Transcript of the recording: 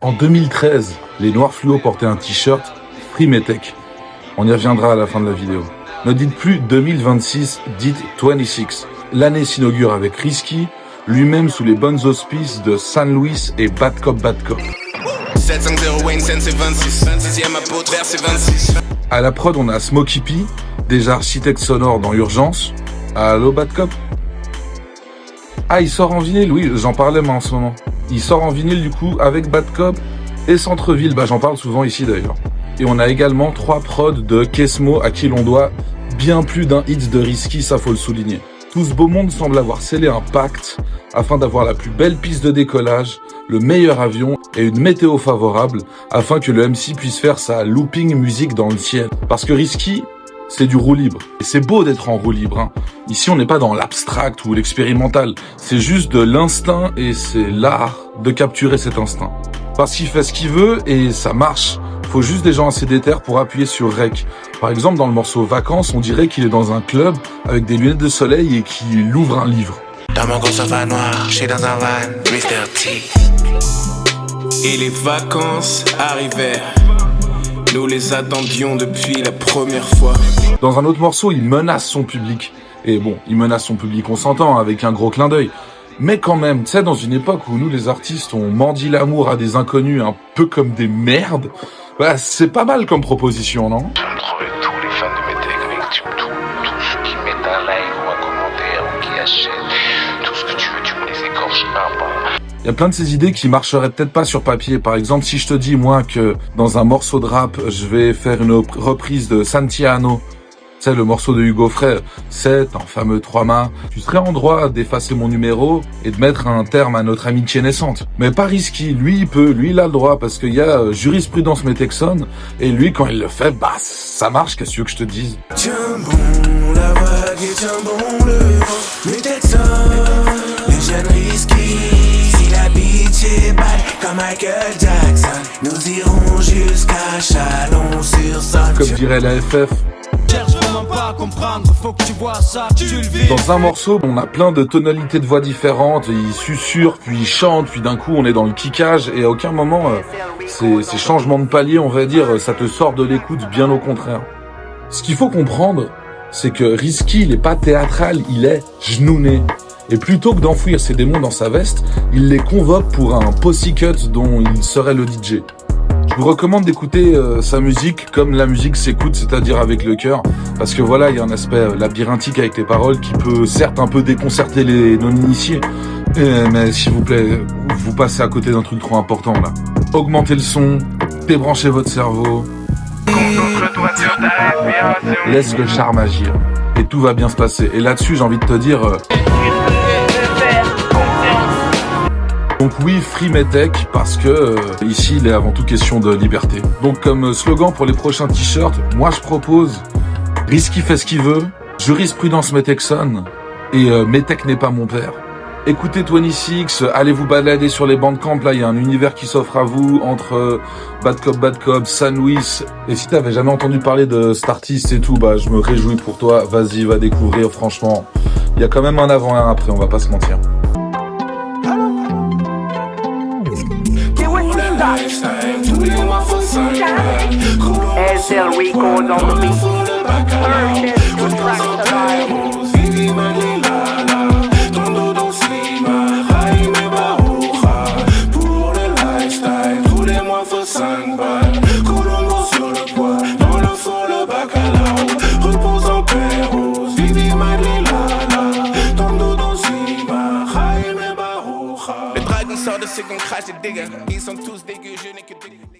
En 2013, les Noirs Fluo portaient un t-shirt Free Metech. On y reviendra à la fin de la vidéo. Ne dites plus 2026, dites 26. L'année s'inaugure avec Risky, lui-même sous les bonnes auspices de San Luis et Bad Cop Bad Cop. 750 Wayne Sense c'est 26, 26e apôtre vers c'est 26. À la prod, on a Smokey P, déjà architecte sonore dans Urgence. Allô Bad Cop? Ah, il sort en vinyle, oui, j'en parlais moi en ce moment. Il sort en vinyle du coup avec Bad Cop et Centre-Ville, j'en parle souvent ici d'ailleurs. Et on a également 3 prods de Kesmo à qui l'on doit bien plus d'un hit de Risky, ça faut le souligner. Tout ce beau monde semble avoir scellé un pacte afin d'avoir la plus belle piste de décollage, le meilleur avion et une météo favorable afin que le MC puisse faire sa looping musique dans le ciel. Parce que Risky, c'est du roue libre. Et c'est beau d'être en roue libre, hein. Ici, on n'est pas dans l'abstract ou l'expérimental. C'est juste de l'instinct et c'est l'art de capturer cet instinct. Parce qu'il fait ce qu'il veut et ça marche. Faut juste des gens assez déter pour appuyer sur Rec. Par exemple, dans le morceau Vacances, on dirait qu'il est dans un club avec des lunettes de soleil et qu'il ouvre un livre. Dans mon gros sofa noir, je suis dans un van, Mr. T. Et les vacances arrivèrent. Nous les attendions depuis la première fois. Dans un autre morceau, il menace son public. Et bon, il menace son public, on s'entend, avec un gros clin d'œil. Mais quand même, tu sais, dans une époque où nous, les artistes, on mendie l'amour à des inconnus un peu comme des merdes, c'est pas mal comme proposition, non? Tu me trouves tous les fans de Metech avec tous ceux qui mettent un like ou un commentaire ou qui achètent, tout ce que tu veux, tu me les écorches un par un. Il y a plein de ces idées qui marcheraient peut-être pas sur papier. Par exemple, si je te dis, moi, que dans un morceau de rap, je vais faire une reprise de Santiano, tu sais, le morceau de Hugo Frey, c'est un fameux 3 mains, tu serais en droit d'effacer mon numéro et de mettre un terme à notre amitié naissante. Mais pas Risky, lui il peut, lui il a le droit, parce qu'il y a jurisprudence Metexon, et lui quand il le fait, ça marche, qu'est-ce que tu veux que je te dise? Tiens bon la vague et tiens bon le vent, Metexon, le jeune Risky. Si la bitch est bad comme Michael Jackson, nous irons jusqu'à Chalon-sur-Saône. Comme dirait la FF. Faut que tu vois ça, tu le vis. Dans un morceau, on a plein de tonalités de voix différentes, il susurre, puis il chante, puis d'un coup on est dans le kickage, et à aucun moment, ces changements de palier, on va dire, ça te sort de l'écoute, bien au contraire. Ce qu'il faut comprendre, c'est que Risky, il est pas théâtral, il est genouné. Et plutôt que d'enfouir ses démons dans sa veste, il les convoque pour un posse cut dont il serait le DJ. Je vous recommande d'écouter sa musique comme la musique s'écoute, c'est-à-dire avec le cœur, parce que voilà, il y a un aspect labyrinthique avec les paroles qui peut certes un peu déconcerter les non-initiés, mais s'il vous plaît, vous passez à côté d'un truc trop important là. Augmentez le son, débranchez votre cerveau, laisse le charme agir, et tout va bien se passer. Et là-dessus, j'ai envie de te dire... Donc oui, Free Metech, parce que ici, il est avant tout question de liberté. Donc comme slogan pour les prochains t-shirts, moi je propose Risky fait ce qu'il veut, jurisprudence Metexon, et Metech n'est pas mon père. Écoutez 26, allez vous balader sur les bandcamps, là il y a un univers qui s'offre à vous entre Bad Cop, San Luis, et si t'avais jamais entendu parler de cet artiste et tout, je me réjouis pour toi, vas-y, va découvrir, franchement, il y a quand même un avant et un après, on va pas se mentir. SL Records on the beat. Purchase your track today. Pour le lifestyle, tous les mois faut 5 balles. Colombo sur le poids, dans le fond le bacalao. Repose en perros, Vivi Madrilala. Tondo dans Zima, Jaime Baruja. Les dragons sortent de ceux qu'on crache des dégâts. Ils sont tous dégueux, je n'ai que des...